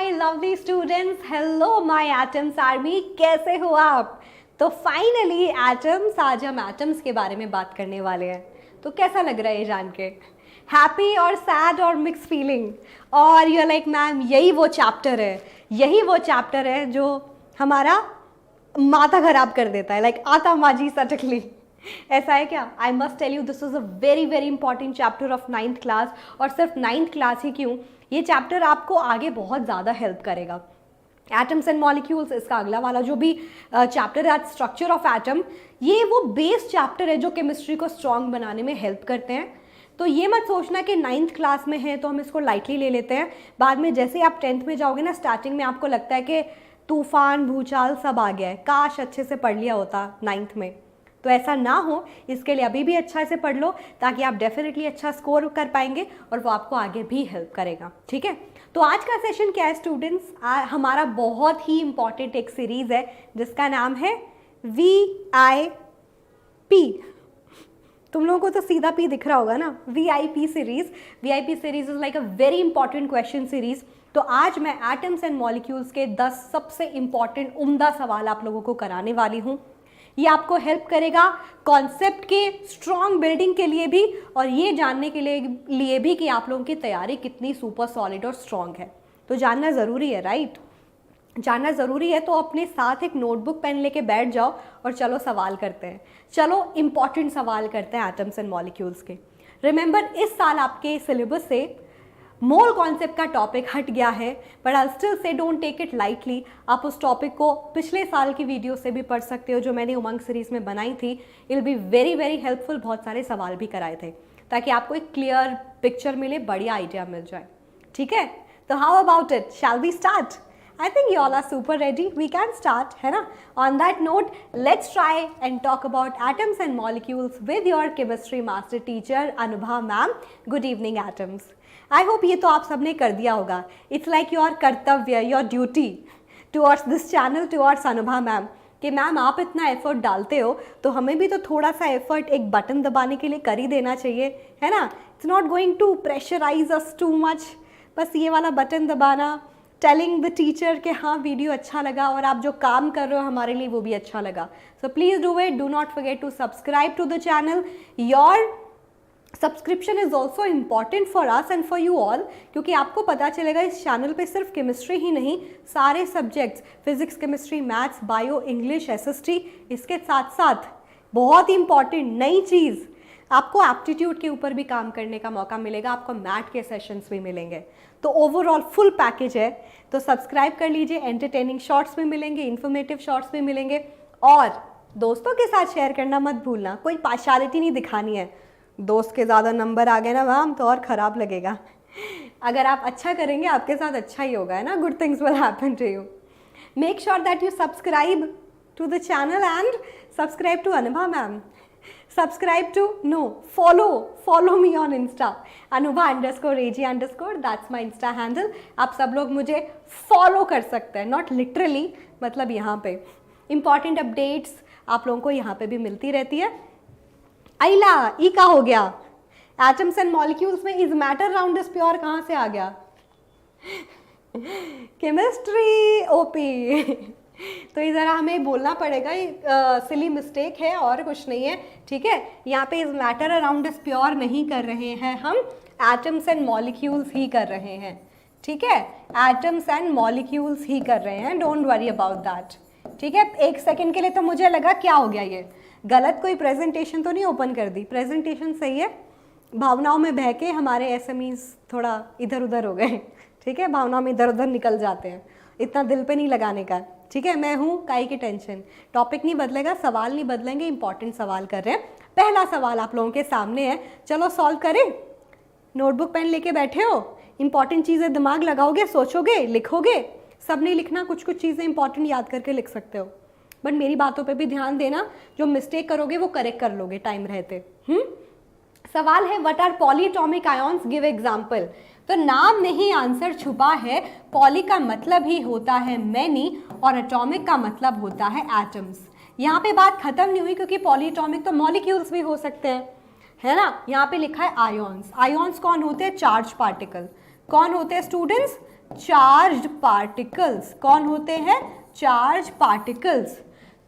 My lovely students, hello my atoms army, कैसे हो आप? तो फाइनली एटम्स, आज हम एटम्स के बारे में बात करने वाले हैं। तो कैसा लग रहा है ये जान के? हैप्पी और सैड और मिक्स फीलिंग? और यू लाइक मैम यही वो चैप्टर है जो हमारा माथा खराब कर देता है, लाइक आता माजी सटकली। ऐसा है क्या? I must tell you this is a very very important chapter of 9th class. और सिर्फ 9th क्लास ही क्यों, ये चैप्टर आपको आगे बहुत ज़्यादा हेल्प करेगा। एटम्स एंड मॉलिक्यूल्स, इसका अगला वाला जो भी चैप्टर है स्ट्रक्चर ऑफ एटम, ये वो बेस चैप्टर है जो केमिस्ट्री को स्ट्रॉन्ग बनाने में हेल्प करते हैं। तो ये मत सोचना कि 9th क्लास में है तो हम इसको लाइटली ले लेते हैं। बाद में जैसे आप 10th में जाओगे ना, स्टार्टिंग में आपको लगता है कि तूफान भूचाल सब आ गया है, काश अच्छे से पढ़ लिया होता 9th में। तो ऐसा ना हो, इसके लिए अभी भी अच्छा से पढ़ लो ताकि आप डेफिनेटली अच्छा स्कोर कर पाएंगे और वो आपको आगे भी हेल्प करेगा। ठीक है, तो आज का सेशन क्या है स्टूडेंट्स? हमारा बहुत ही इंपॉर्टेंट एक सीरीज है जिसका नाम है VIP। तुम लोगों को तो सीधा पी दिख रहा होगा ना, VIP series. VIP series is like a very important question series. तो आज मैं एटम्स एंड मॉलिक्यूल्स के 10 सबसे इंपॉर्टेंट उम्दा सवाल आप लोगों को कराने वाली हूँ। ये आपको हेल्प करेगा कॉन्सेप्ट के स्ट्रॉन्ग बिल्डिंग के लिए भी, और ये जानने के लिए भी कि आप लोगों की तैयारी कितनी सुपर सॉलिड और स्ट्रॉन्ग है। तो जानना ज़रूरी है, राइट? जानना ज़रूरी है, तो अपने साथ एक नोटबुक पेन लेके बैठ जाओ और चलो सवाल करते हैं। चलो इंपॉर्टेंट सवाल करते हैं एटम्स एंड मॉलिक्यूल्स के। रिमेंबर, इस साल आपके सिलेबस से मोल कॉन्सेप्ट का टॉपिक हट गया है, but I still say don't take it lightly. आप उस टॉपिक को पिछले साल की वीडियो से भी पढ़ सकते हो जो मैंने उमंग सीरीज में बनाई थी। It will be very very helpful. बहुत सारे सवाल भी कराए थे ताकि आपको एक क्लियर पिक्चर मिले, बढ़िया आइडिया मिल जाए। ठीक है, तो how about it, shall we start? I think you all are super ready. We can start, है ना? On that note, let's try and talk about atoms and molecules with your chemistry master teacher Anubha ma'am. Good evening, atoms. I hope ये तो आप सबने कर दिया होगा. It's like your कर्तव्य, your duty towards this channel, towards Anubha ma'am. कि ma'am आप इतना एफर्ट डालते हो तो हमें भी तो थोड़ा सा एफर्ट एक बटन दबाने के लिए कर ही देना चाहिए, है ना? It's not going to pressurize us too much. बस ये वाला बटन दबाना, टेलिंग द टीचर कि हाँ वीडियो अच्छा लगा और आप जो काम कर रहे हो हमारे लिए वो भी अच्छा लगा। So please do it, do not forget to subscribe to the channel. Your subscription is also important for us and for you all, क्योंकि आपको पता चलेगा इस चैनल पे सिर्फ केमिस्ट्री ही नहीं, सारे subjects, physics, chemistry, maths, bio, English, SST, इसके साथ साथ बहुत ही इंपॉर्टेंट नई चीज़, आपको एप्टीट्यूड के ऊपर भी काम करने का मौका मिलेगा, आपको मैथ के सेशंस भी मिलेंगे। तो ओवरऑल फुल पैकेज है, तो सब्सक्राइब कर लीजिए। एंटरटेनिंग शॉर्ट्स भी मिलेंगे, इन्फॉर्मेटिव शॉर्ट्स भी मिलेंगे, और दोस्तों के साथ शेयर करना मत भूलना। कोई पार्शियलिटी नहीं दिखानी है। दोस्त के ज़्यादा नंबर आ गए ना मैम तो और ख़राब लगेगा। अगर आप अच्छा करेंगे आपके साथ अच्छा ही होगा, है ना? Good things will happen to you. Make sure that you subscribe to the channel and subscribe to Anubha ma'am. Subscribe to, no, follow me on Insta, Anubha_AG_, that's my Insta handle. आप सब लोग मुझे फॉलो कर सकते हैं, not literally, मतलब यहाँ पे इंपॉर्टेंट अपडेट्स आप लोगों को यहाँ पे भी मिलती रहती है। अला ई का हो गया, एटम्स एंड मॉलिक्यूल्स में is matter round is pure कहाँ से आ गया? Chemistry OP. तो ये ज़रा हमें बोलना पड़ेगा, ये सिली मिस्टेक है और कुछ नहीं है। ठीक है, यहाँ पे is matter around is pure नहीं कर रहे हैं हम, एटम्स एंड मॉलिक्यूल्स ही कर रहे हैं। ठीक है, एटम्स एंड मॉलिक्यूल्स ही कर रहे हैं, डोंट वरी अबाउट दैट। ठीक है, एक सेकंड के लिए तो मुझे लगा क्या हो गया, ये गलत कोई प्रेजेंटेशन तो नहीं ओपन कर दी? प्रेजेंटेशन सही है, भावनाओं में बह के हमारे SMEs थोड़ा इधर उधर हो गए। ठीक है, भावनाओं में इधर उधर निकल जाते हैं, इतना दिल पे नहीं लगाने का। ठीक है, मैं हूँ, काई की टेंशन। टॉपिक नहीं बदलेगा, सवाल नहीं बदलेंगे, इंपॉर्टेंट सवाल कर रहे हैं। पहला सवाल आप लोगों के सामने है, चलो सॉल्व करें। नोटबुक पेन लेके बैठे हो, इंपॉर्टेंट चीज़ें दिमाग लगाओगे, सोचोगे, लिखोगे। सब नहीं लिखना, कुछ कुछ चीज़ें इंपॉर्टेंट याद करके लिख सकते हो, बट मेरी बातों पे भी ध्यान देना। जो मिस्टेक करोगे वो करेक्ट कर लोगे टाइम रहते। सवाल है, what are polyatomic ions, give example. तो नाम में ही आंसर छुपा है। पॉली का मतलब ही होता है मैनी और एटॉमिक का मतलब होता है एटम्स। यहाँ पे बात खत्म नहीं हुई, क्योंकि पॉलीएटॉमिक तो मॉलिक्यूल्स भी हो सकते हैं, है ना? यहाँ पे लिखा है आयॉन्स। आयॉन्स कौन होते हैं? Charge particle. कौन होते हैं स्टूडेंट्स? Charged particles. कौन होते हैं? Charge particles.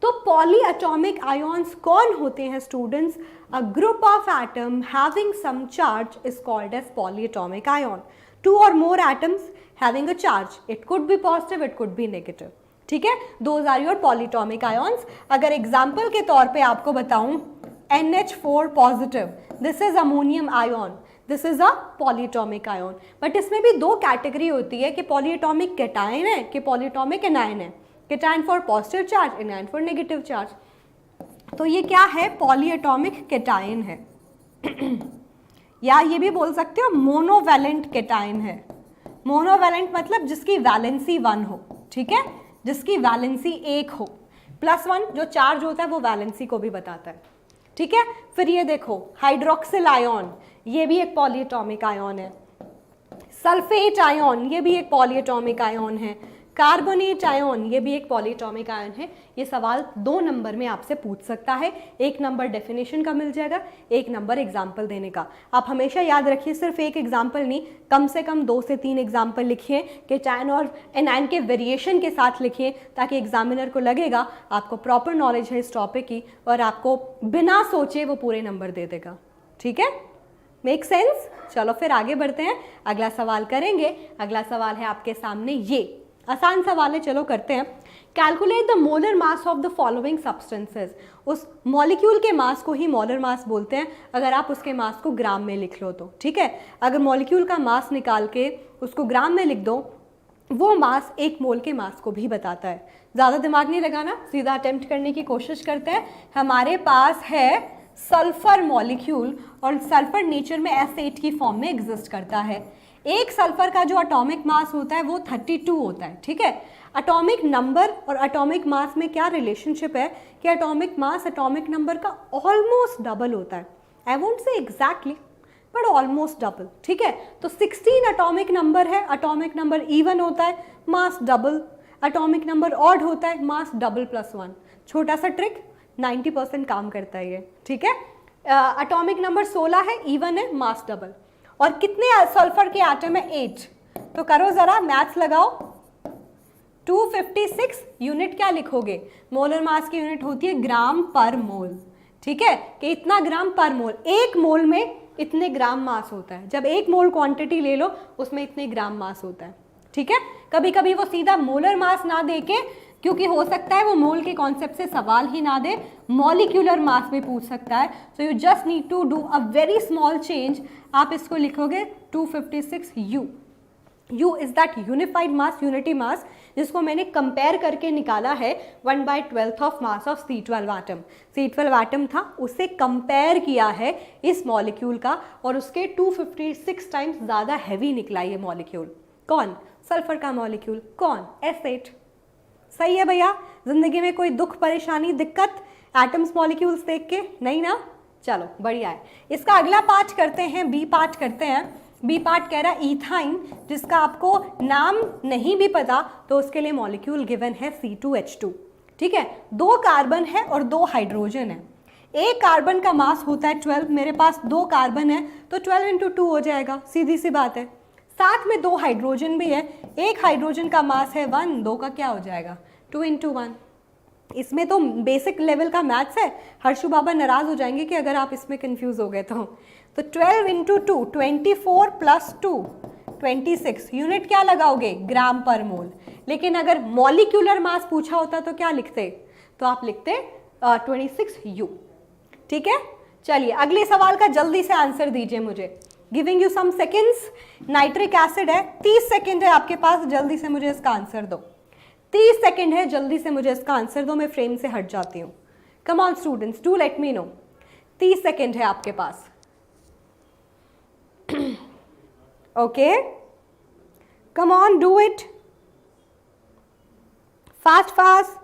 तो पॉलीएटॉमिक आयॉन्स कौन होते हैं students? A group of atom having some charge is called as polyatomic ion. Two or more atoms having a charge, it could be positive, it could be negative. ठीक है, those are your polyatomic ions. अगर example के तौर पे आपको बताऊं, NH4 positive, this is ammonium ion, this is a polyatomic ion. But इसमें भी दो कैटेगरी होती है कि पॉलीएटॉमिक कैटायन है कि पॉलीएटॉमिक एनायन है। Cation for positive charge, anion for negative charge. तो ये क्या है? पॉलीएटॉमिक कैटायन है या ये भी बोल सकते हो मोनोवैलेंट कैटायन है। मोनोवैलेंट मतलब जिसकी वैलेंसी 1 हो। ठीक है, जिसकी वैलेंसी 1 हो। +1 जो चार्ज होता है वो वैलेंसी को भी बताता है। ठीक है, फिर ये देखो हाइड्रोक्सिल आयन, ये भी एक पॉलीएटॉमिक आयन है। सल्फेट आयन, ये भी एक पॉलीएटॉमिक आयन है। कार्बोनेट आयन, ये भी एक पॉलीएटॉमिक आयन है। ये सवाल 2 नंबर में आपसे पूछ सकता है। 1 नंबर डेफिनेशन का मिल जाएगा, 1 नंबर एग्जाम्पल देने का। आप हमेशा याद रखिए, सिर्फ एक एग्जाम्पल नहीं, कम से कम 2 से 3 एग्जाम्पल लिखिए, कैटायन और एनायन के वेरिएशन के साथ लिखिए, ताकि एग्जामिनर को लगेगा आपको प्रॉपर नॉलेज है इस टॉपिक की और आपको बिना सोचे वो पूरे नंबर दे देगा। ठीक है, मेक सेंस? चलो फिर आगे बढ़ते हैं, अगला सवाल करेंगे। अगला सवाल है आपके सामने, ये आसान सवाल है, चलो करते हैं। Calculate the molar mass of the following substances. उस मॉलिक्यूल के मास को ही मोलर मास बोलते हैं, अगर आप उसके मास को ग्राम में लिख लो तो। ठीक है, अगर मॉलिक्यूल का मास निकाल के उसको ग्राम में लिख दो, वो मास 1 मोल के मास को भी बताता है। ज़्यादा दिमाग नहीं लगाना, सीधा अटेम्प्ट करने की कोशिश करते हैं। हमारे पास है सल्फर मॉलिक्यूल और सल्फर नेचर में S8 की फॉर्म में एग्जिस्ट करता है। एक सल्फर का जो एटॉमिक मास होता है वो 32 होता है। ठीक है, एटॉमिक नंबर और एटॉमिक मास में क्या रिलेशनशिप है कि एटॉमिक मास एटॉमिक नंबर का ऑलमोस्ट डबल होता है। I won't say exactly but almost double. ठीक है, तो 16 एटॉमिक नंबर है, एटॉमिक नंबर इवन होता है, mass double. Atomic number odd होता है, मास डबल +1। छोटा सा ट्रिक, 90% काम करता है ये। ठीक है, एटॉमिक नंबर 16 है, इवन है, मास डबल। और कितने सल्फर के एटम है? 8। तो करो जरा मैथ्स लगाओ। 256 यूनिट क्या लिखोगे? मोलर मास की यूनिट होती है ग्राम पर मोल। ठीक है, कि इतना ग्राम पर मोल, 1 मोल में इतने ग्राम मास होता है। जब 1 मोल क्वांटिटी ले लो उसमें इतने ग्राम मास होता है। ठीक है, कभी कभी वो सीधा मोलर मास ना देके, क्योंकि हो सकता है वो मोल के कॉन्सेप्ट से सवाल ही ना दे, मॉलिक्यूलर मास भी पूछ सकता है। So you just need to do a very small change. आप इसको लिखोगे 256 U। U is that unified mass, unity mass, जिसको मैंने कंपेयर करके निकाला है 1/12 of mass of C12 atom. C12 atom था, उससे कंपेयर किया है इस मॉलिक्यूल का और उसके 256 टाइम्स ज़्यादा हैवी निकला ये मॉलिक्यूल। कौन? सल्फर का मॉलिक्यूल। कौन? S8। सही है भैया? जिंदगी में कोई दुख परेशानी दिक्कत एटम्स मॉलिक्यूल्स देख के? नहीं ना? चलो बढ़िया है। इसका अगला पार्ट करते हैं, बी पार्ट करते हैं। बी पार्ट कह रहा है इथाइन, जिसका आपको नाम नहीं भी पता तो उसके लिए मॉलिक्यूल गिवन है C2H2। ठीक है, 2 कार्बन है और 2 हाइड्रोजन है। एक कार्बन का मास होता है 12, मेरे पास 2 कार्बन है तो 12 × 2 हो जाएगा, सीधी सी बात है। साथ में 2 हाइड्रोजन भी है, एक हाइड्रोजन का मास है 1, 2 का क्या हो जाएगा? 2 × 1। इसमें तो बेसिक लेवल का मैथ्स है, हर्षु बाबा नाराज हो जाएंगे कि अगर आप इसमें कंफ्यूज हो गए तो 12 × 2 24 + 2 26। यूनिट क्या लगाओगे? ग्राम पर मोल। लेकिन अगर मॉलिक्यूलर मास पूछा होता तो क्या लिखते? तो आप लिखते 26 U। ठीक है, चलिए अगले सवाल का जल्दी से आंसर दीजिए मुझे। Giving you some seconds. Nitric acid है, 30 सेकेंड है आपके पास, जल्दी से मुझे इसका आंसर दो। 30 सेकेंड है, जल्दी से मुझे इसका आंसर दो, मैं फ्रेम से हट जाती हूँ। Come on students, do let me know. 30 second है आपके पास। Okay, come on, do it fast fast.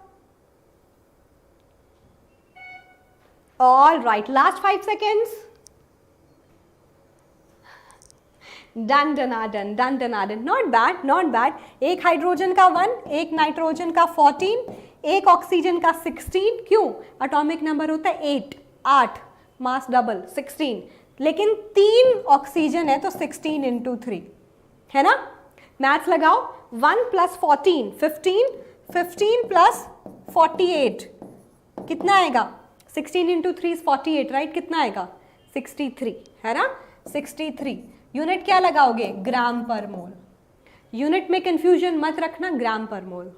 All right, last 5 seconds. Done डनाडन, डन डनाडन, नॉट बैड नॉट बैड। एक हाइड्रोजन का 1, एक नाइट्रोजन का 14, एक ऑक्सीजन का 16। क्यों? एटॉमिक नंबर होता है 8, मास डबल 16, लेकिन 3 ऑक्सीजन है तो 16 × 3 है ना। मैथ्स लगाओ, 1 + 14 15, 15 + 48 कितना आएगा? 16 × 3 = 48, राइट? कितना आएगा? 63, है ना? 63। यूनिट क्या लगाओगे? ग्राम पर मोल। यूनिट में कंफ्यूजन मत रखना, ग्राम पर मोल।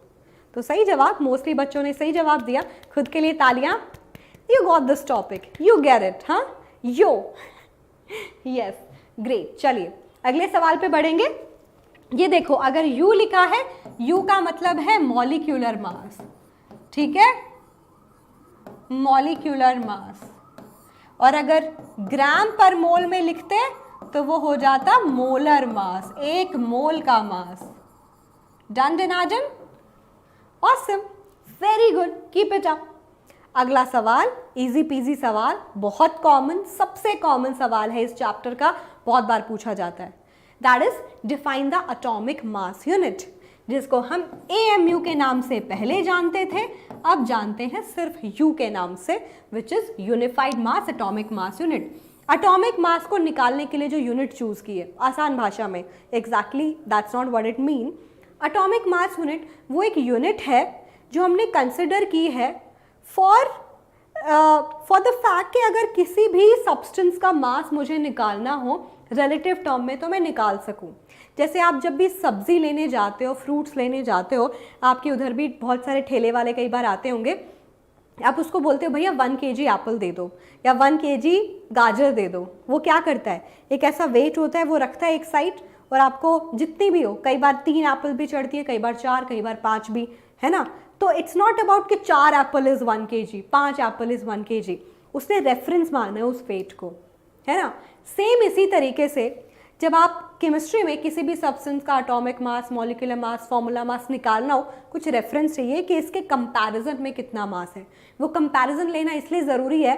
तो सही जवाब, मोस्टली बच्चों ने सही जवाब दिया। खुद के लिए तालियां। You got this topic, you get it, हाँ? Yo yes, great. चलिए अगले सवाल पे बढ़ेंगे। ये देखो, अगर U लिखा है, U का मतलब है मॉलिक्यूलर मास, ठीक है? Molecular mass. और अगर ग्राम पर मोल में लिखते तो वो हो जाता मोलर मास, एक मोल का मास। डन डिनाजन? Awesome, very good, keep it up. अगला सवाल, इजी पीजी सवाल, बहुत कॉमन, सबसे कॉमन सवाल है इस चैप्टर का, बहुत बार पूछा जाता है। That is define the atomic mass unit, जिसको हम AMU के नाम से पहले जानते थे, अब जानते हैं सिर्फ U के नाम से, which is unified mass atomic mass unit. Atomic mass को निकालने के लिए जो यूनिट चूज की है, आसान भाषा में, exactly that's not what it mean. Atomic mass unit वो एक यूनिट है जो हमने कंसिडर की है फॉर द फैक्ट कि अगर किसी भी सब्सटेंस का मास मुझे निकालना हो रिलेटिव टर्म में तो मैं निकाल सकूं। जैसे आप जब भी सब्जी लेने जाते हो, फ्रूट्स लेने जाते हो, आपके उधर भी बहुत सारे ठेले वाले कई बार आते होंगे, आप उसको बोलते हो भैया 1 kg एप्पल दे दो या 1 kg गाजर दे दो। वो क्या करता है, एक ऐसा वेट होता है वो रखता है एक साइड, और आपको जितनी भी हो, कई बार 3 एप्पल भी चढ़ती है, कई बार 4, कई बार 5 भी, है ना? तो इट्स नॉट अबाउट कि 4 Apple is 1 kg, 5 Apple is 1 kg, उसने रेफरेंस माना है उस वेट को, है ना? सेम इसी तरीके से जब आप केमिस्ट्री में किसी भी सब्सटेंस का atomic mass, molecular mass, formula mass निकालना हो, कुछ रेफरेंस चाहिए कि इसके कंपैरिजन में कितना मास है। वो कंपैरिजन लेना इसलिए ज़रूरी है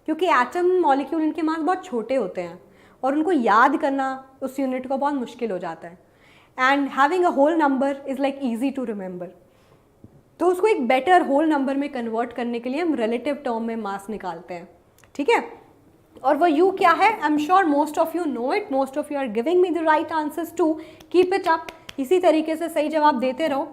क्योंकि एटम, मॉलिक्यूल, इनके मास बहुत छोटे होते हैं और उनको याद करना उस यूनिट को बहुत मुश्किल हो जाता है। And having a whole number is like easy to remember. तो उसको एक बेटर होल नंबर में कन्वर्ट करने के लिए हम रिलेटिव टर्म में मास निकालते हैं, ठीक है? और वो U क्या है? I am sure most of you know it, most of you are giving me the right answers too, keep it up. इसी तरीके से सही जवाब देते रहो।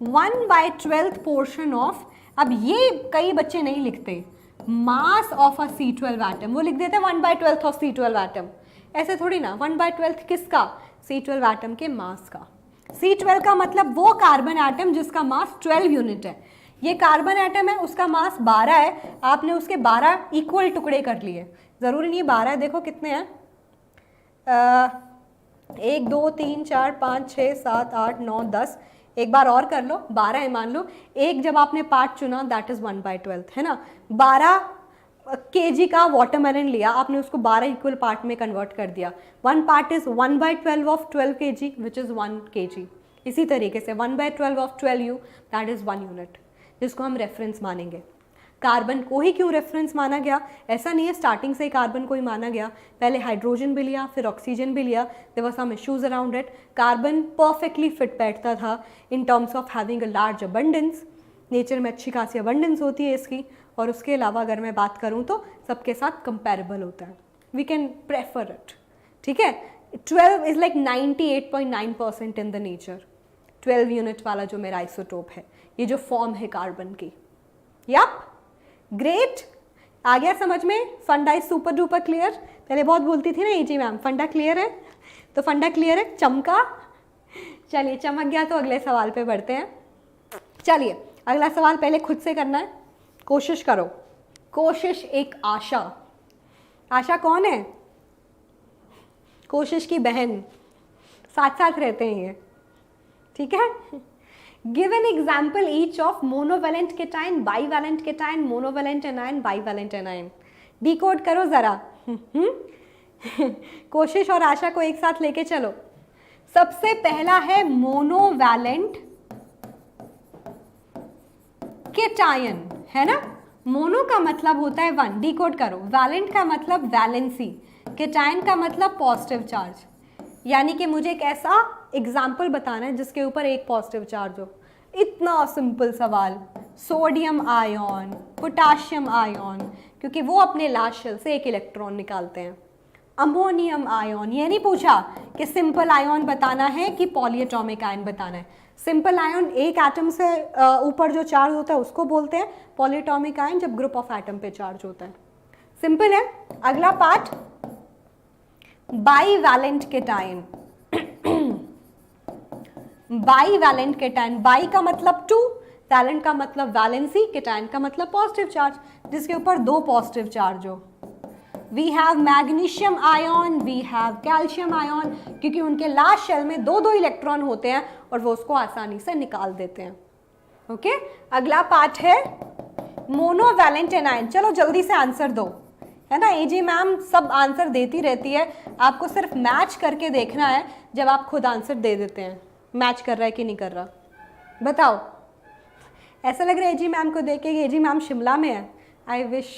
1/12 पोर्शन ऑफ, अब ये कई बच्चे नहीं लिखते, mass of a C12 atom, वो लिख देते हैं 1/12 ऑफ C12 एटम। ऐसे थोड़ी ना, 1/12 किसका? C12 एटम के मास का। C12 का मतलब वो कार्बन एटम जिसका मास 12 यूनिट है। ये कार्बन एटम है, उसका मास 12 है, आपने उसके 12 इक्वल टुकड़े कर लिए। ज़रूरी नहीं 12, देखो कितने हैं, 1 2 3 4 5 6 7 8 9 10, एक बार और कर लो, 12 है मान लो। एक जब आपने पार्ट चुना, दैट इज़ 1/12, है ना? 12 kg का वाटरमेलन लिया आपने, उसको 12 इक्वल पार्ट में कन्वर्ट कर दिया। 1 part is 1/12 of 12 kg which is 1 kg। इसी तरीके से 1/12 of 12U, that is 1 unit, जिसको हम रेफरेंस मानेंगे। कार्बन को ही क्यों रेफरेंस माना गया? ऐसा नहीं है स्टार्टिंग से ही कार्बन को ही माना गया, पहले हाइड्रोजन भी लिया, फिर ऑक्सीजन भी लिया। There were some issues around it. Carbon perfectly fit बैठता था in terms of having a large abundance, nature में अच्छी खासी अबंडेंस होती है इसकी। और उसके अलावा अगर मैं बात करूँ तो सबके साथ कंपेरेबल होता है, वी कैन प्रेफर इट, ठीक है? 12 is like 98.9% in the nature. 12 unit वाला जो मेरा आइसोटोप है, ये जो फॉर्म है कार्बन की। यप, ग्रेट, आ गया समझ में? फंडा इज सुपर डुपर क्लियर। पहले बहुत बोलती थी ना एजी मैम, फंडा क्लियर है, तो फंडा क्लियर है, चमका। चलिए चमक गया तो अगले सवाल पे बढ़ते हैं। चलिए अगला सवाल पहले खुद से करना है, कोशिश करो। कोशिश एक आशा, आशा कौन है? कोशिश की बहन, साथ साथ रहते हैं ये, ठीक है? Give an example each of monovalent cation, bivalent cation, monovalent anion, bivalent anion. Decode करो जरा। कोशिश और आशा को एक साथ लेके चलो। सबसे पहला है मोनोवेलेंट केटायन, है ना? मोनो का मतलब होता है 1, डिकोड करो। वैलेंट का मतलब वैलेंसी, केटायन का मतलब पॉजिटिव चार्ज। यानी कि मुझे एक ऐसा एग्जाम्पल बताना है जिसके ऊपर एक पॉजिटिव चार्ज हो। इतना सिंपल सवाल। सोडियम आयन, पोटाशियम आयन, क्योंकि वो अपने लास्ट शेल से एक इलेक्ट्रॉन निकालते हैं। Ammonium ion. ये नहीं पूछा कि सिंपल आयन बताना है कि पॉलीएटॉमिक आयन बताना है। सिंपल आयन एक एटम से ऊपर जो चार्ज होता है उसको बोलते हैं, पॉलीएटॉमिक आयन जब ग्रुप ऑफ एटम पे चार्ज होता है। सिंपल है। अगला part, bivalent cation. Bivalent cation, by का मतलब टू, वैलेंट का मतलब वैलेंसी, केटायन का मतलब पॉजिटिव चार्ज, जिसके ऊपर दो पॉजिटिव चार्ज हो। We have magnesium ion, we have calcium ion, क्योंकि उनके लास्ट शेल में दो दो इलेक्ट्रॉन होते हैं और वो उसको आसानी से निकाल देते हैं। ओके, अगला पार्ट है मोनोवैलेंट एनायन। चलो जल्दी से आंसर दो, है ना। एजी मैम सब आंसर देती रहती है, आपको सिर्फ मैच करके देखना है जब आप खुद आंसर दे देते हैं, मैच कर रहा है कि नहीं कर रहा। बताओ, ऐसा लग रहा है एजी मैम को देख के कि एजी मैम शिमला में है। आई विश,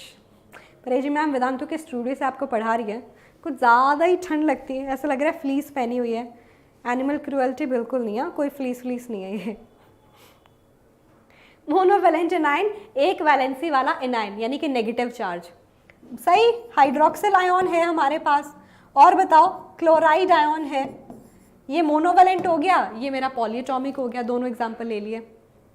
पर एजी मैम वेदांतों के स्टूडियो से आपको पढ़ा रही है, कुछ ज़्यादा ही ठंड लगती है, ऐसा लग रहा है फ्लीस पहनी हुई है। एनिमल क्रूअल्टी बिल्कुल नहीं है, कोई फ्लीस नहीं है ये। मोनोवैलेंट एनायन, एक वैलेंसी वाला एनायन यानी कि नेगेटिव चार्ज। सही, हाइड्रोक्सिल आयन है हमारे पास। और बताओ, क्लोराइड आयन है, ये मोनोवैलेंट हो गया, ये मेरा पॉलीएटॉमिक हो गया, दोनों एग्जांपल ले लिए।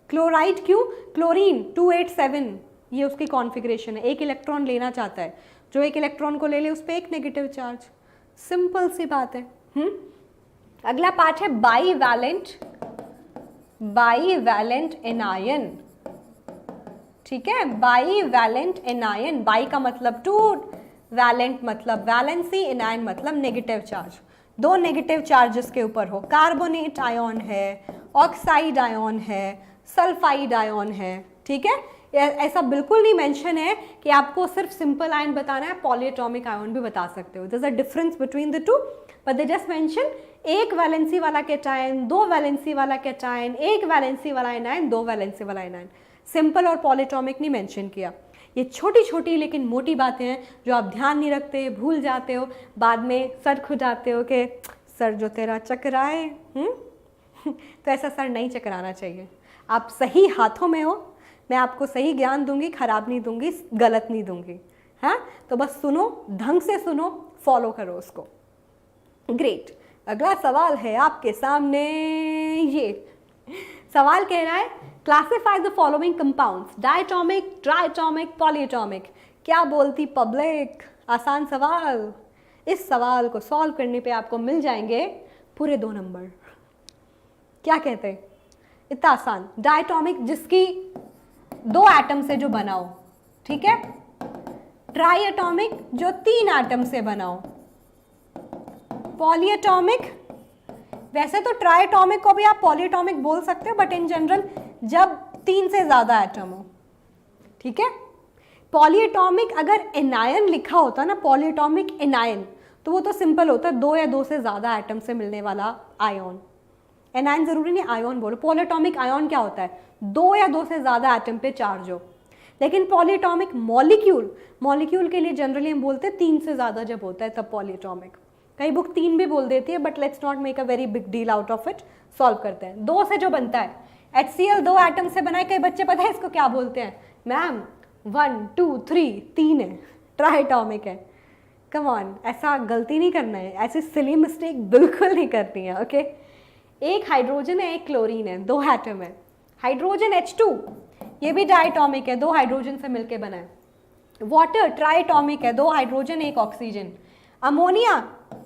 क्लोराइड क्यों? क्लोरीन 287, ये उसकी कॉन्फ़िगरेशन है, एक इलेक्ट्रॉन लेना चाहता है, जो एक इलेक्ट्रॉन को ले ले उस पर एक नेगेटिव चार्ज। सिंपल सी बात है। अगला पार्ट है बाईवैलेंट एनायन। ठीक है, बाईवैलेंट एनायन, बाई का मतलब टू, वैलेंट मतलब वैलेंसी, एनायन मतलब नेगेटिव चार्ज। दो नेगेटिव चार्जेस के ऊपर हो, कार्बोनेट आयन है, ऑक्साइड आयन है, सल्फाइड आयन है। ठीक है, ऐसा बिल्कुल नहीं मेंशन है कि आपको सिर्फ सिंपल आयन बताना है, पॉलीएटॉमिक आयन भी बता सकते हो। There is a difference between the two, but they just mention एक वैलेंसी वाला कैटायन, दो वैलेंसी वाला कैटायन, एक वैलेंसी वाला एनायन, दो वैलेंसी वाला एनायन। सिंपल और पॉलीएटॉमिक नहीं मेंशन किया। ये छोटी छोटी लेकिन मोटी बातें हैं जो आप ध्यान नहीं रखते, भूल जाते हो, बाद में सर खुजाते हो कि सर जो तेरा चकराए। तो ऐसा सर नहीं चकराना चाहिए। आप सही हाथों में हो, मैं आपको सही ज्ञान दूंगी, खराब नहीं दूंगी, गलत नहीं दूंगी। हाँ, तो बस सुनो, ढंग से सुनो, फॉलो करो उसको। ग्रेट। अगला सवाल है आपके सामने, ये सवाल कह रहा है classify the following compounds, diatomic, triatomic, polyatomic. क्या बोलती पब्लिक? आसान सवाल। इस सवाल को सॉल्व करने पे आपको मिल जाएंगे पूरे 2 नंबर। क्या कहते हैं? इतना आसान। डायटोमिक जिसकी 2 एटम से जो बनाओ, ठीक है। ट्राइएटॉमिक जो 3 एटम से बनाओ। पॉलीएटॉमिक, वैसे तो ट्राइएटॉमिक को भी आप पॉलीएटॉमिक बोल सकते हो, बट इन जनरल जब 3 से ज़्यादा एटम हो, ठीक है। पॉलीएटॉमिक अगर एनायन लिखा होता ना, पॉलीएटॉमिक एनायन, तो वो तो सिंपल होता है 2 या 2 से ज़्यादा एटम से मिलने वाला आयन। एनायन जरूरी नहीं आयन बोलो। पॉलीएटॉमिक आयन क्या होता है? 2 या 2 से ज़्यादा एटम पे चार्ज हो। लेकिन पॉलीएटॉमिक मॉलिक्यूल, मॉलिक्यूल के लिए जनरली हम बोलते हैं 3 से ज़्यादा जब होता है तब पॉलीएटॉमिक। कई बुक 3 भी बोल देती है, but let's not make a very big deal out of it. Solve करते हैं। 2 से जो बनता है, HCl 2 एटम से बना है। कई बच्चे पता है इसको क्या बोलते हैं? मैम 1 2 3 3 है, ट्राइएटॉमिक है। कम ऑन, ऐसा गलती नहीं करना है, ऐसी सिली मिस्टेक बिल्कुल नहीं करनी है। ओके, एक हाइड्रोजन है, एक क्लोरीन है, 2 एटम है। हाइड्रोजन H2, ये भी डायटॉमिक है, 2 हाइड्रोजन से मिलके बना है। वाटर ट्राइएटॉमिक है, 2 हाइड्रोजन 1 ऑक्सीजन। अमोनिया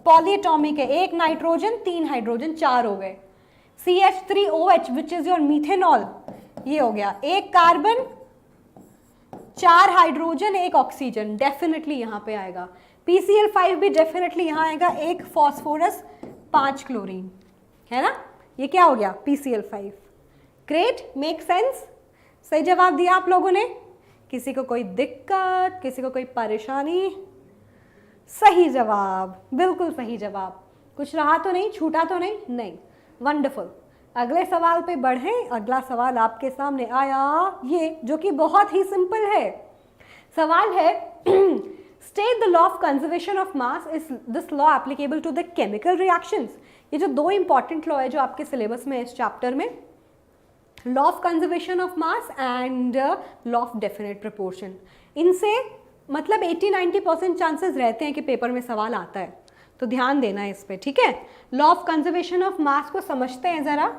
पॉलीएटॉमिक है, 1 नाइट्रोजन 3 हाइड्रोजन, 4 हो गए। CH3OH which is your methanol, ये हो गया। 1 कार्बन 4 हाइड्रोजन 1 ऑक्सीजन, डेफिनेटली यहाँ पे आएगा। PCl5 भी डेफिनेटली यहाँ आएगा, 1 फॉस्फोरस 5 क्लोरीन, है ना। ये क्या हो गया? PCl5। Great, make sense. सही जवाब दिया आप लोगों ने। किसी को कोई दिक्कत, किसी को कोई परेशानी? सही जवाब, बिल्कुल सही जवाब। कुछ रहा तो नहीं, छूटा तो नहीं? नहीं। वंडरफुल। अगले सवाल पे बढ़ें। अगला सवाल आपके सामने आया, ये जो कि बहुत ही सिंपल है। सवाल है state the law of conservation of mass, is this law applicable to the chemical reactions. ये जो 2 इंपॉर्टेंट लॉ है जो आपके सिलेबस में है इस चैप्टर में, law of conservation of mass and law of definite proportion, इनसे मतलब 80-90% चांसेस रहते हैं कि पेपर में सवाल आता है। तो ध्यान देना है इस पे, ठीक है। लॉ ऑफ कंजर्वेशन ऑफ मास को समझते हैं ज़रा,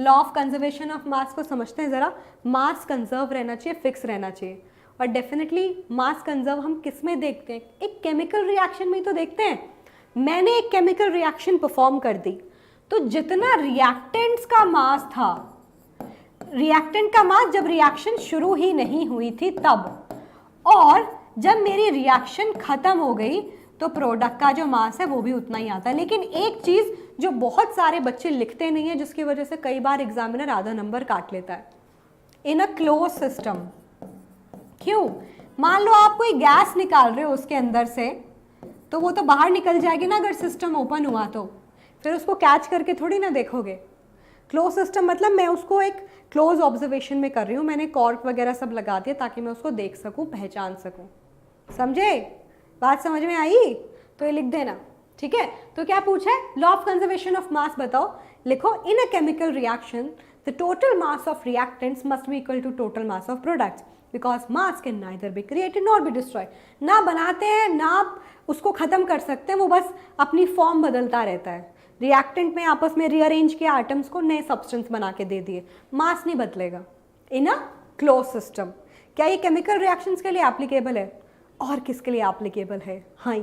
लॉ ऑफ कंजर्वेशन ऑफ मास को समझते हैं ज़रा। मास कंजर्व रहना चाहिए, फिक्स रहना चाहिए। और डेफिनेटली मास कंजर्व हम किस में देखते हैं, एक केमिकल रिएक्शन में ही तो देखते हैं। मैंने एक केमिकल रिएक्शन परफॉर्म कर दी, तो जितना रिएक्टेंट्स का मास था, रिएक्टेंट का मास जब रिएक्शन शुरू ही नहीं हुई थी तब, और जब मेरी रिएक्शन खत्म हो गई तो प्रोडक्ट का जो मास है वो भी उतना ही आता है। लेकिन एक चीज़ जो बहुत सारे बच्चे लिखते नहीं है, जिसकी वजह से कई बार एग्जामिनर आधा नंबर काट लेता है, इन अ क्लोज सिस्टम। क्यों? मान लो आप कोई गैस निकाल रहे हो उसके अंदर से, तो वो तो बाहर निकल जाएगी ना अगर सिस्टम ओपन हुआ तो, फिर उसको कैच करके थोड़ी ना देखोगे। क्लोज सिस्टम मतलब मैं उसको एक क्लोज ऑब्जर्वेशन में कर रही हूँ, मैंने कॉर्क वगैरह सब लगा दिया ताकि मैं उसको देख सकूँ, पहचान सकूँ। समझे? बात समझ में आई? तो ये लिख देना, ठीक है। तो क्या पूछा है? Law of conservation of mass बताओ। लिखो, in a chemical reaction the total mass of reactants must be equal to total mass of products because mass can neither be created not be destroy. ना बनाते हैं ना उसको ख़त्म कर सकते हैं, वो बस अपनी फॉर्म बदलता रहता है। रिएक्टेंट में आपस में रीअरेंज किया आइटम्स को, नए सब्सटेंस बना के दे दिए, मास नहीं बदलेगा इन अ क्लोज सिस्टम। क्या ये केमिकल रिएक्शंस के लिए एप्लीकेबल है? और किसके लिए एप्लीकेबल है? हाँ,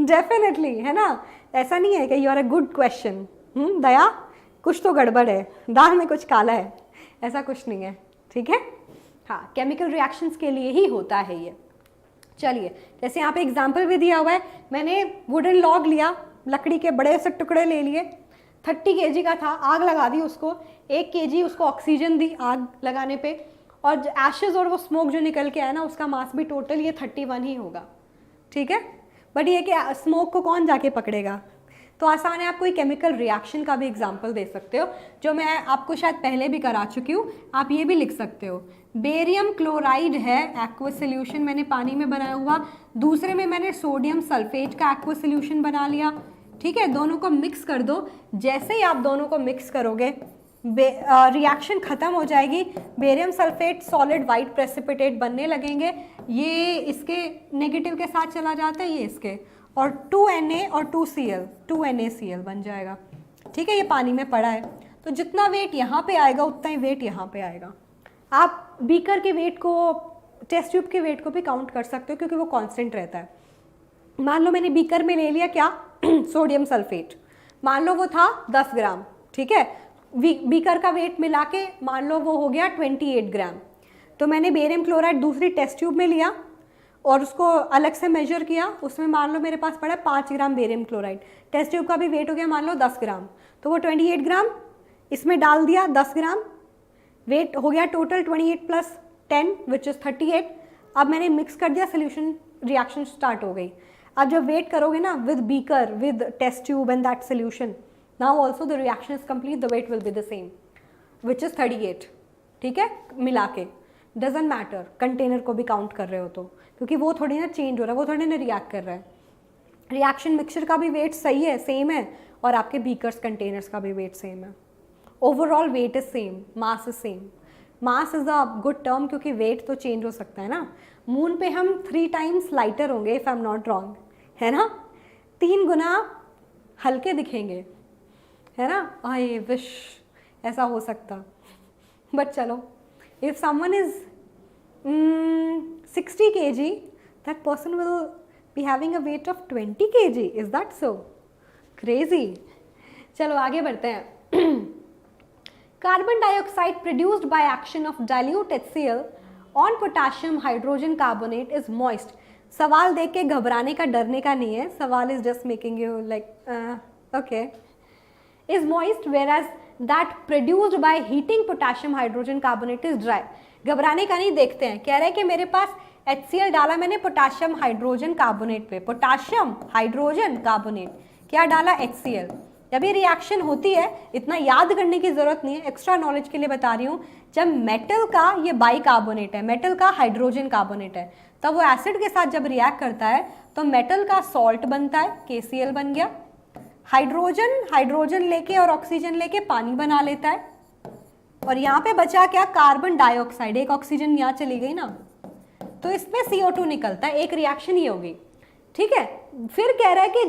डेफिनेटली, है ना। ऐसा नहीं है कि you are a good question, दया कुछ तो गड़बड़ है, दाल में कुछ काला है, ऐसा कुछ नहीं है, ठीक है। हाँ, केमिकल रिएक्शंस के लिए ही होता है ये। चलिए, जैसे यहाँ पे एग्जाम्पल भी दिया हुआ है, मैंने वुडन लॉग लिया, लकड़ी के बड़े से टुकड़े ले लिए, 30 kg का था, आग लगा दी उसको, 1 kg उसको ऑक्सीजन दी आग लगाने पे, और एशेज और वो स्मोक जो निकल के आया ना, उसका मास भी टोटल ये 31 ही होगा, ठीक है। बट ये कि स्मोक को कौन जाके पकड़ेगा, तो आसान है। आप कोई केमिकल रिएक्शन का भी एग्जाम्पल दे सकते हो, जो मैं आपको शायद पहले भी करा चुकी हूँ। आप ये भी लिख सकते हो, बेरियम क्लोराइड है एक्वस सोल्यूशन मैंने पानी में बनाया हुआ, दूसरे में मैंने सोडियम सल्फेट का एक्वस सोल्यूशन बना लिया, ठीक है। दोनों को मिक्स कर दो। जैसे ही आप दोनों को मिक्स करोगे रिएक्शन ख़त्म हो जाएगी, barium sulphate solid white precipitate बनने लगेंगे, ये इसके नेगेटिव के साथ चला जाता है, ये इसके, और 2Na और 2Cl 2NaCl बन जाएगा, ठीक है। ये पानी में पड़ा है, तो जितना वेट यहाँ पे आएगा उतना ही वेट यहाँ पे आएगा। आप बीकर के वेट को, टेस्ट ट्यूब के वेट को भी काउंट कर सकते हो क्योंकि वो कांस्टेंट रहता है। मान लो मैंने बीकर में ले लिया क्या, सोडियम सल्फेट, मान लो वो था 10 ग्राम, ठीक है। बीकर का वेट मिला के मान लो वो हो गया 28 ग्राम। तो मैंने बेरियम क्लोराइड दूसरी टेस्ट ट्यूब में लिया और उसको अलग से मेजर किया, उसमें मान लो मेरे पास पड़ा 5 ग्राम बेरियम क्लोराइड, टेस्ट ट्यूब का भी वेट हो गया मान लो 10 ग्राम, तो वो 28 ग्राम इसमें डाल दिया, 10 ग्राम वेट हो गया टोटल 28 प्लस 10 विच इज़ 38। अब मैंने मिक्स कर दिया, सोल्यूशन रिएक्शन स्टार्ट हो गई। अब जब वेट करोगे ना with beaker with test tube and that solution, now also the reaction is complete, the weight will be the same which is 38, ठीक है। मिला के डजेंट मैटर, कंटेनर को भी काउंट कर रहे हो तो, क्योंकि वो थोड़ी ना चेंज हो रहा है, वो थोड़ी ना रिएक्ट कर रहा है। रिएक्शन मिक्सचर का भी वेट सही है, सेम है, और आपके बीकर्स कंटेनर्स का भी वेट सेम है। Overall wait is same, mass is same. Mass is a good term क्योंकि वेट तो चेंज हो सकता है ना। मून पे हम 3 टाइम्स लाइटर होंगे if I am not wrong, है ना, 3 गुना हल्के दिखेंगे, है ना। आई विश ऐसा हो सकता, बट चलो, if someone is 60 kg, that person will be having a weight of 20 kg. Is that so? Crazy. चलो आगे बढ़ते हैं। Carbon dioxide produced by action of dilute HCl on potassium hydrogen carbonate is moist. सवाल देख के घबराने का, डरने का नहीं है, सवाल is just making you like okay. Is moist whereas that produced by heating potassium hydrogen carbonate is dry. घबराने का नहीं, देखते हैं। कह रहे हैं कि मेरे पास HCl डाला मैंने पोटाशियम हाइड्रोजन कार्बोनेट पे, पोटाशियम हाइड्रोजन कार्बोनेट, क्या डाला, HCl। जब ये रिएक्शन होती है, इतना याद करने की जरूरत नहीं है, एक्स्ट्रा नॉलेज के लिए बता रही हूँ, जब मेटल का ये बाई कार्बोनेट है, मेटल का हाइड्रोजन कार्बोनेट है, तब वो एसिड के साथ जब रिएक्ट करता है तो मेटल का सॉल्ट बनता है, KCl बन गया, हाइड्रोजन लेके और ऑक्सीजन लेके पानी बना लेता है, और यहाँ पे बचा क्या, कार्बन डाइऑक्साइड, एक ऑक्सीजन यहाँ चली गई ना, तो इसमें CO2 निकलता है, एक रिएक्शन ही होगी। ठीक है। फिर कह रहा है कि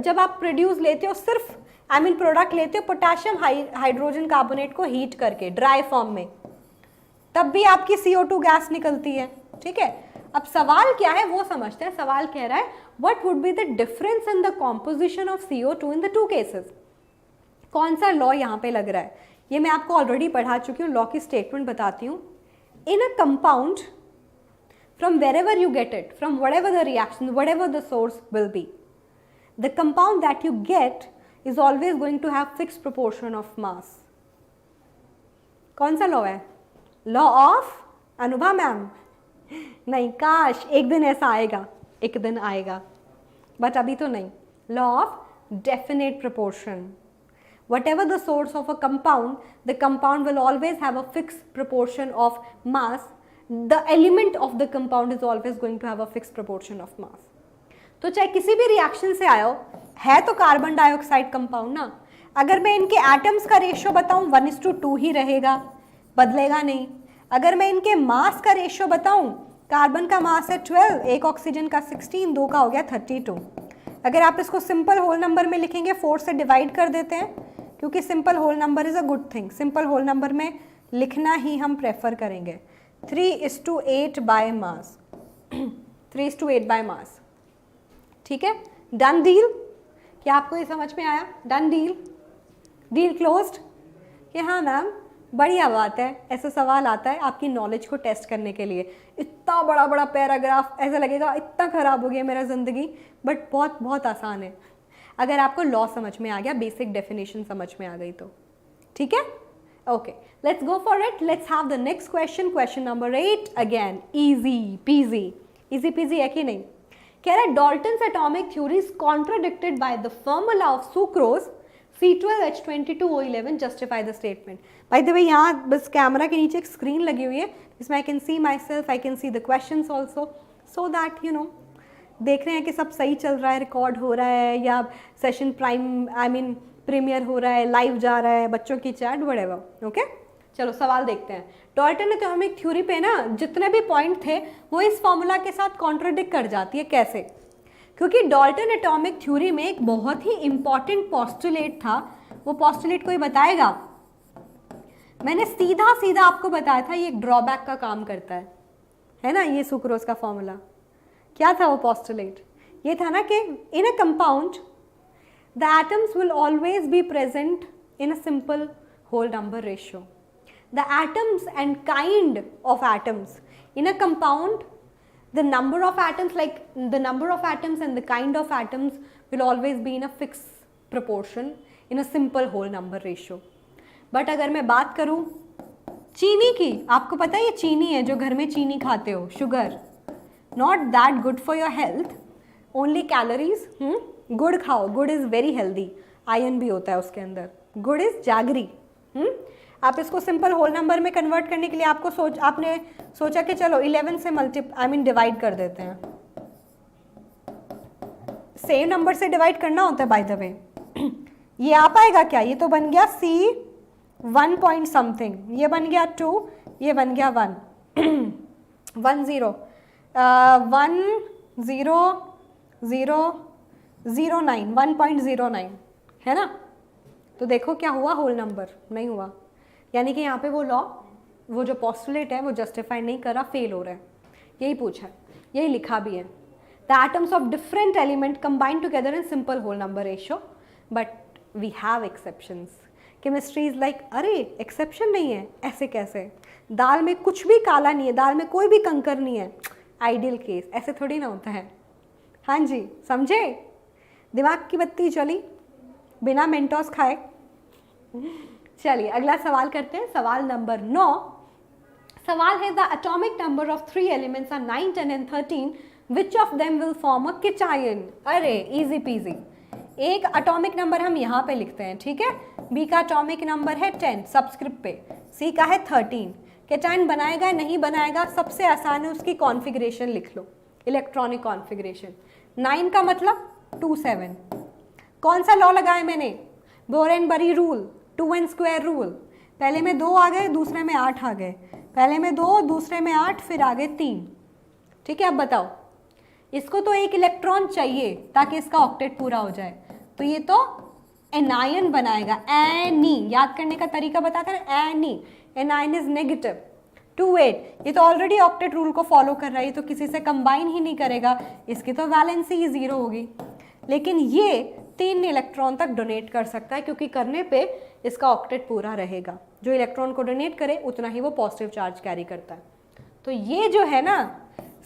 जब आप प्रोड्यूस लेते हो सिर्फ प्रोडक्ट लेते हो पोटेशियम हाइड्रोजन कार्बोनेट को हीट करके ड्राई फॉर्म में, तब भी आपकी CO2 गैस निकलती है। ठीक है, अब सवाल क्या है वो समझते हैं। सवाल कह रहा है what would be the difference in the composition of CO2 in the two cases. कौन सा लॉ यहाँ पे लग रहा है, ये मैं आपको ऑलरेडी पढ़ा चुकी हूँ, लॉ की स्टेटमेंट बताती हूँ। In a compound from wherever you get it, from whatever the reaction, whatever the source will be, the compound that you get is always going to have fixed proportion of mass. कौन सा law है? Law of Anubha ma'am? नहीं, काश एक दिन ऐसा आएगा, एक दिन आएगा, बट अभी तो नहीं। Law of definite proportion. Whatever the source of a compound, the compound will always have a fixed proportion of mass. The element of the compound is always going to have a fixed proportion of mass. तो चाहे किसी भी reaction से आया हो, है तो carbon dioxide compound ना, अगर मैं इनके एटम्स का रेशियो बताऊं 1:2 ही रहेगा, बदलेगा नहीं। अगर मैं इनके मास का रेशियो बताऊं, कार्बन का मास है 12, एक ऑक्सीजन का 16, दो का हो गया 32। अगर आप इसको सिंपल होल नंबर में लिखेंगे 4 से डिवाइड कर देते हैं, क्योंकि simple whole number is a good thing, simple whole number में लिखना ही हम प्रेफर करेंगे। 3:8 बाय मास, 3:8 बाय मास। ठीक है, डन डील। क्या आपको ये समझ में आया? Done deal, deal closed. कि हाँ मैम बढ़िया बात है, ऐसा सवाल आता है आपकी नॉलेज को टेस्ट करने के लिए। इतना बड़ा बड़ा पैराग्राफ, ऐसा लगेगा इतना ख़राब हो गया मेरा ज़िंदगी, बट बहुत बहुत आसान है अगर आपको लॉ समझ में आ गया, बेसिक डेफिनेशन समझ में आ गई तो। ठीक है, okay, let's go for it. Let's have the next question. Question number 8 again, easy peasy है कि नहीं? कह रहा है Dalton's atomic theory is contradicted by the formula of sucrose C12H22O11. Justify the statement. By the way, यहाँ बस camera के नीचे एक स्क्रीन लगी हुई है, इसमें I can see myself, I can see the questions also, so that you know देख रहे हैं कि सब सही चल रहा है, रिकॉर्ड हो रहा है या सेशन प्रीमियर हो रहा है, लाइव जा रहा है, बच्चों की चैट, व्हाटएवर। ओके, चलो सवाल देखते हैं। डाल्टन एटॉमिक थ्योरी पे ना जितने भी पॉइंट थे वो इस फॉर्मूला के साथ कॉन्ट्रडिक्ट कर जाती है। कैसे? क्योंकि डाल्टन एटॉमिक थ्योरी में एक बहुत ही इंपॉर्टेंट पोस्टुलेट था, वो पोस्टुलेट कोई बताएगा? मैंने सीधा सीधा आपको बताया था ये एक ड्रॉबैक का काम करता है ना, ये सुक्रोज का फॉर्मूला। क्या था वो पोस्टुलेट? ये था ना कि in a compound the atoms will always be present in a simple whole number ratio. The atoms and kind of atoms in a compound, the number of atoms, like the number of atoms and the kind of atoms will always be in a fixed proportion in a simple whole number ratio. But अगर मैं बात करूँ चीनी की, आपको पता है ये चीनी है जो घर में चीनी खाते हो, sugar, not that good for your health, only calories. गुड़ खाओ, गुड़ इज़ वेरी हेल्दी, आयरन भी होता है उसके अंदर, गुड़ इज़ जागरी। आप इसको सिंपल होल नंबर में कन्वर्ट करने के लिए आपने सोचा कि चलो 11 से डिवाइड कर देते हैं। सेम नंबर से डिवाइड करना होता है बाय द वे। ये आ पाएगा क्या? ये तो बन गया C 1 point something, ये बन गया 2, ये बन गया 1 1.09 है ना। तो देखो क्या हुआ, होल नंबर नहीं हुआ, यानी कि यहाँ पे वो लॉ, वो जो पोस्टुलेट है वो जस्टिफाई नहीं करा, फेल हो रहा है। यही पूछा है, यही लिखा भी है। The atoms of different element combine together in simple whole number ratio, but we have exceptions. Chemistry is like, अरे एक्सेप्शन नहीं है, ऐसे कैसे? दाल में कुछ भी काला नहीं है, दाल में कोई भी कंकर नहीं है, आइडियल केस, ऐसे थोड़ी ना होता है। हाँ जी, समझे? दिमाग की बत्ती चली बिना मेंटोस खाए। चलिए अगला सवाल करते हैं, सवाल नंबर 9। सवाल है the atomic number of 3 elements are 9, 10 and 13, which of them will form a cation. अरे इजी पीजी, एक एटॉमिक नंबर हम यहाँ पे लिखते हैं, ठीक है। बी का एटॉमिक नंबर है 10 सबस्क्रिप्ट पे, सी का है 13। केटायन बनाएगा नहीं बनाएगा, सबसे आसान है, उसकी कॉन्फ़िगरेशन लिख लो, इलेक्ट्रॉनिक कॉन्फ़िगरेशन। 9 का मतलब 2 7। कौन सा लॉ लगाया मैंने? बोरेन-बरी रूल, 2n स्क्वायर रूल। पहले में 2 आ गए, दूसरे में 8 आ गए, पहले में 2, दूसरे में 8, फिर आगे 3। ठीक है, अब बताओ इसको तो एक इलेक्ट्रॉन चाहिए ताकि इसका ऑक्टेट पूरा हो जाए, तो ये तो एनायन बनाएगा, एनी, याद करने का तरीका बताता है, एनी, एनायन इज नेगेटिव 2 8। ये तो ऑलरेडी ऑक्टेट रूल को फॉलो कर रहा है, तो किसी से कंबाइन ही नहीं करेगा, इसकी तो वैलेंसी ही 0 होगी। लेकिन ये 3 इलेक्ट्रॉन तक डोनेट कर सकता है, क्योंकि करने पे इसका ऑक्टेट पूरा रहेगा। जो इलेक्ट्रॉन को डोनेट करे उतना ही वो पॉजिटिव चार्ज कैरी करता है। तो ये जो है ना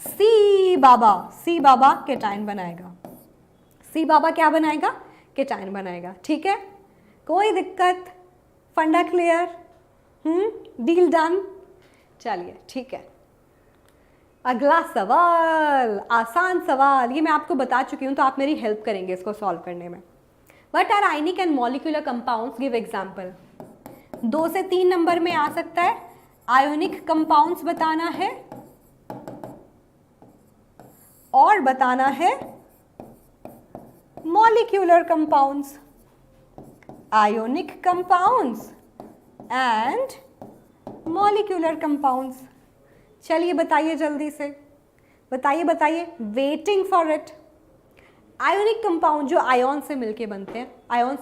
सी बाबा केटायन बनाएगा। सी बाबा क्या बनाएगा? केटायन बनाएगा। ठीक है, कोई दिक्कत? फंडा क्लियर? Deal done? चलिए ठीक है, अगला सवाल, आसान सवाल, ये मैं आपको बता चुकी हूँ तो आप मेरी हेल्प करेंगे इसको सॉल्व करने में। What are ionic and molecular compounds? Give example. 2 से 3 नंबर में आ सकता है। आयोनिक कंपाउंड्स बताना है और बताना है molecular compounds. Ionic compounds and molecular compounds. चलिए बताइए जल्दी से, बताइए, waiting for it. Ionic compound जो आयन से मिलके बनते हैं, ion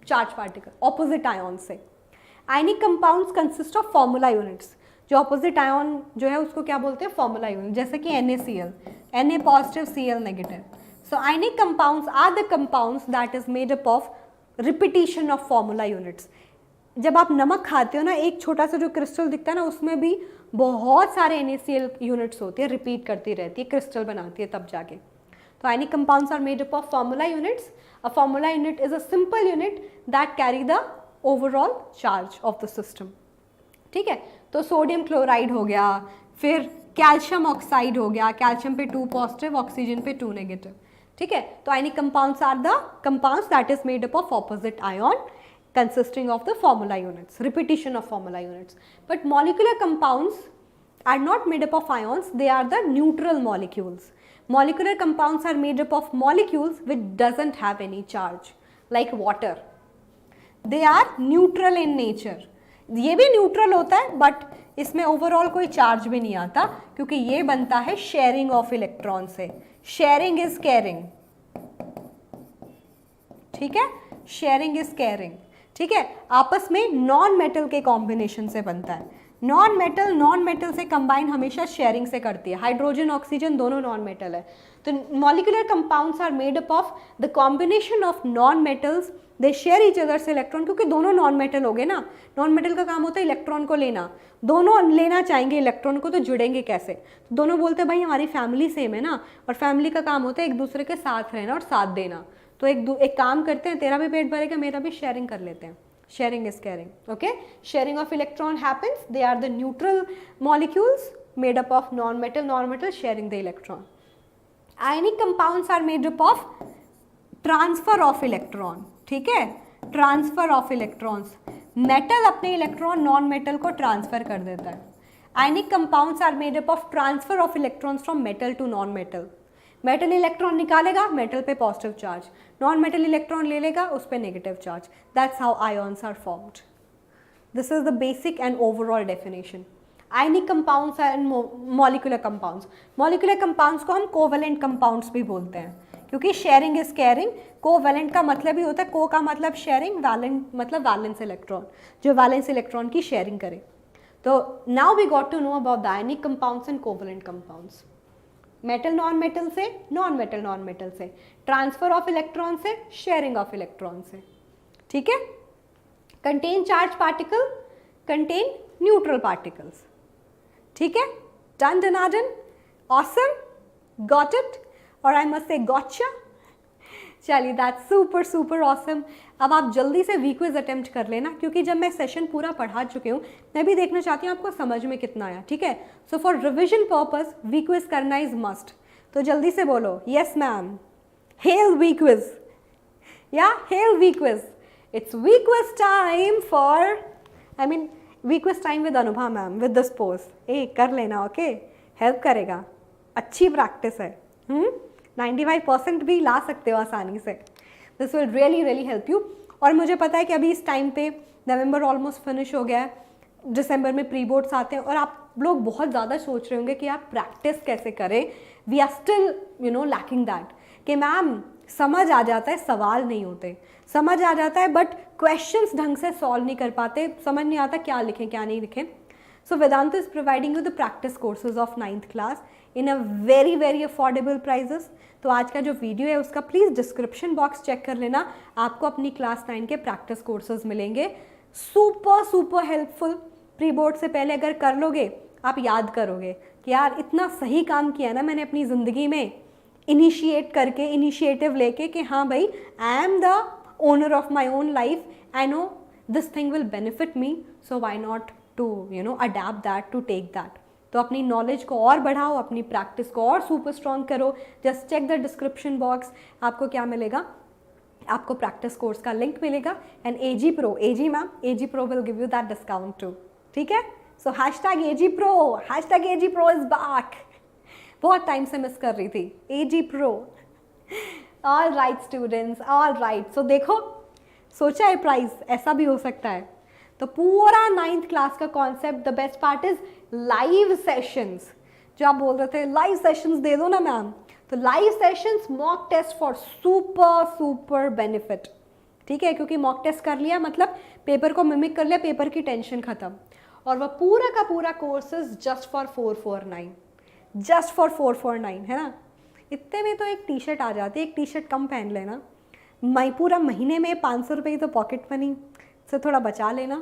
charge particle, opposite ion से। Ionic compounds consist of formula units. जो ऑपोजिट आयन जो है उसको क्या बोलते हैं? फॉर्मूला यूनिट, जैसे कि NaCl, Na positive Cl negative. So ionic compounds are the compounds that is made up of repetition of formula units. जब आप नमक खाते हो ना, एक छोटा सा जो क्रिस्टल दिखता है ना, उसमें भी बहुत सारे NaCl यूनिट्स होती है, रिपीट करती रहती है, क्रिस्टल बनाती है तब जाके। तो ionic compounds are made up of formula units. A formula unit is a simple unit that carry the overall charge of the system. ठीक है, तो सोडियम क्लोराइड हो गया, फिर कैल्शियम ऑक्साइड हो गया, कैल्शियम पे 2 पॉजिटिव, ऑक्सीजन पे 2 नेगेटिव। ठीक है, तो ionic compounds are the compounds that is made up of opposite ion consisting of the formula units, repetition of formula units. But molecular compounds are not made up of ions, they are the neutral molecules. Molecular compounds are made up of molecules which doesn't have any charge, like water. They are neutral in nature. ये भी neutral होता है, but इसमें overall कोई charge भी नहीं आता, क्योंकि ये बनता है sharing of electron से। Sharing is caring. ठीक है, sharing is caring. ठीक है, आपस में नॉन मेटल के कॉम्बिनेशन से बनता है। नॉन मेटल से कंबाइन हमेशा शेयरिंग से करती है। हाइड्रोजन ऑक्सीजन दोनों नॉन मेटल है। तो molecular compounds are made up of the combination of non metals, they share each other से इलेक्ट्रॉन, क्योंकि दोनों नॉन मेटल हो गए ना। नॉन मेटल का काम होता है इलेक्ट्रॉन को लेना, दोनों लेना चाहेंगे इलेक्ट्रॉन को, तो जुड़ेंगे कैसे? तो दोनों बोलते हैं भाई हमारी फैमिली सेम है ना, और फैमिली का काम होता है एक दूसरे के साथ रहना और साथ देना। तो एक काम करते हैं, तेरा भी पेट भरेगा मेरा भी, शेयरिंग कर लेते हैं। Sharing is caring. Okay, sharing of electron happens, they are the neutral molecules made up of non metal sharing the electron. Ionic compounds are made up of transfer of electron. ठीक है, transfer of electrons, metal अपने electron non metal को transfer कर देता है। Ionic compounds are made up of transfer of electrons from metal to non metal. Metal electron निकालेगा, metal पे positive charge, non metal electron ले लेगा, उस पे negative charge. That's how ions are formed. This is the basic and overall definition. Ionic compounds and molecular compounds. मॉलिक्यूलर कंपाउंड्स को हम कोवेलेंट कंपाउंड्स भी बोलते हैं, क्योंकि शेयरिंग इज केयरिंग। कोवेलेंट का मतलब ही होता है, को का मतलब शेयरिंग, वैलेंट मतलब वैलेंस इलेक्ट्रॉन, जो वैलेंस इलेक्ट्रॉन की शेयरिंग करे। तो now we got to know about the ionic compounds and covalent compounds. Metal non metal से, नॉन मेटल से, ट्रांसफर ऑफ इलेक्ट्रॉन से, शेयरिंग ऑफ इलेक्ट्रॉन से। ठीक है, contain charge particle, contain neutral particles. ठीक है, डन डनाडन, ऑसम, गॉट इट, और आई मस्ट से गॉटचा। चलिए, दैट्स सुपर ऑसम। अब आप जल्दी से वी क्विज अटेम्प्ट कर लेना, क्योंकि जब मैं सेशन पूरा पढ़ा चुकी हूँ, मैं भी देखना चाहती हूँ आपको समझ में कितना आया। ठीक है, so for revision purpose V quiz करना इज मस्ट। तो जल्दी से बोलो yes ma'am, hail V quiz, या hail V quiz. It's V quiz time for, I mean V quiz time with Anubha ma'am, with this pose. ए कर लेना, okay, help करेगा, अच्छी प्रैक्टिस है। 95% भी ला सकते हो आसानी से। This will really help you. और मुझे पता है कि अभी इस टाइम पे नवंबर ऑलमोस्ट फिनिश हो गया है, दिसंबर में प्री बोर्ड्स आते हैं, और आप लोग बहुत ज़्यादा सोच रहे होंगे कि आप प्रैक्टिस कैसे करें. We are still lacking that कि मैम समझ आ जाता है, सवाल नहीं होते, समझ आ जाता है बट क्वेश्चंस ढंग से सॉल्व नहीं कर पाते, समझ नहीं आता क्या लिखें क्या नहीं लिखें. So Vedantu is providing you the practice courses of 9th class in a very very affordable prices. तो आज का जो वीडियो है उसका प्लीज़ डिस्क्रिप्शन बॉक्स चेक कर लेना, आपको अपनी क्लास 9 के प्रैक्टिस कोर्सेज मिलेंगे. Super super helpful. Pre board से पहले अगर कर लोगे आप याद करोगे कि यार इतना सही काम किया ना मैंने अपनी ज़िंदगी में, इनिशिएट करके, इनिशिएटिव लेके कि हाँ भाई I am the owner of my own life, I know this thing will benefit me, so why not to adapt that, to take that. तो अपनी नॉलेज को और बढ़ाओ, अपनी प्रैक्टिस को और सुपर स्ट्रॉन्ग करो. Just check the description box, आपको क्या मिलेगा, आपको प्रैक्टिस कोर्स का लिंक मिलेगा. And AG pro, AG ma'am, AG pro will give you that discount too. ठीक है. सो #AG Pro इज बैक. बहुत टाइम से मिस कर रही थी AG Pro. All right students, all right. So देखो, सोचा है प्राइस ऐसा भी हो सकता है. तो पूरा 9th क्लास का concept, the best part is live sessions. जो आप बोल रहे थे लाइव सेशंस दे दो ना मैम, तो live sessions, mock test for super super benefit. ठीक है, क्योंकि मॉक टेस्ट कर लिया मतलब पेपर को मिमिक कर लिया, पेपर की टेंशन खत्म. और वह पूरा का पूरा courses just for 449, just for 449 है ना. इतने में तो एक टी शर्ट आ जाती है, एक टी शर्ट कम पहन लेना. पूरा महीने में 500 रुपये तो पॉकेट मनी से थोड़ा बचा लेना.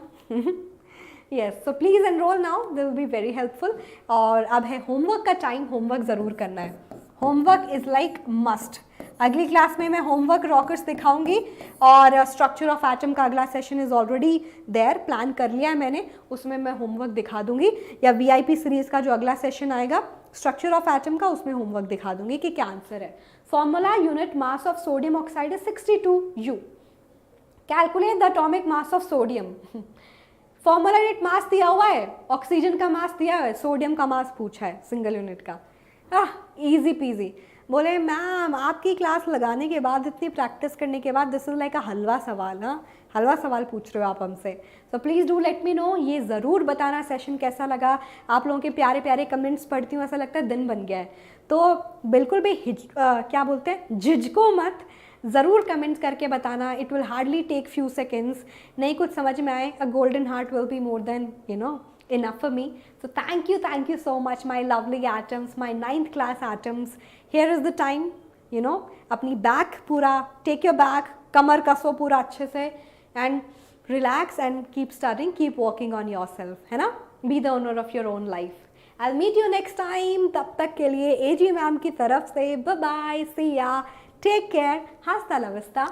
Yes, so please enrol now, this will be very helpful. और अब है होमवर्क का टाइम. होमवर्क ज़रूर करना है. Homework is like must. अगली क्लास में मैं होमवर्क रॉकर्स दिखाऊंगी और स्ट्रक्चर ऑफ एटम का अगला session is already there, plan कर लिया है मैंने, उसमें मैं होमवर्क दिखा दूंगी. या VIP सीरीज़ का जो अगला सेशन आएगा स्ट्रक्चर ऑफ एटम का, उसमें होमवर्क दिखा दूंगी कि क्या आंसर है. Formula unit mass of sodium oxide is 62U. Calculate the atomic mass of sodium. Formula unit mass दिया हुआ है, ऑक्सीजन का मास दिया हुआ है, सोडियम का मास पूछा है सिंगल यूनिट का. Easy PG. बोले मैम आपकी क्लास लगाने के बाद, इतनी प्रैक्टिस करने के बाद, दिस इज़ लाइक अ हलवा सवाल. हाँ, हलवा सवाल पूछ रहे हो आप हमसे. सो please do let me no. ये ज़रूर बताना सेशन कैसा लगा. आप लोगों के प्यारे प्यारे कमेंट्स पढ़ती हूँ, ऐसा लगता है दिन बन गया है. तो बिल्कुल भी क्या बोलते हैं, झिझको मत, ज़रूर कमेंट्स करके बताना. It will hardly take few seconds. नहीं कुछ समझ में आए, a golden heart will be more than enough for me. So thank you so much my lovely atoms, my 9th class atoms. Here is the time, अपनी back पूरा, take your back, कमर कसो पूरा अच्छे से and relax and keep studying, keep working on yourself, है ना. Be the owner of your own life. I'll meet you next time. तब तक के लिए AG मैम की तरफ से bye bye, see ya, take care, hasta la vista.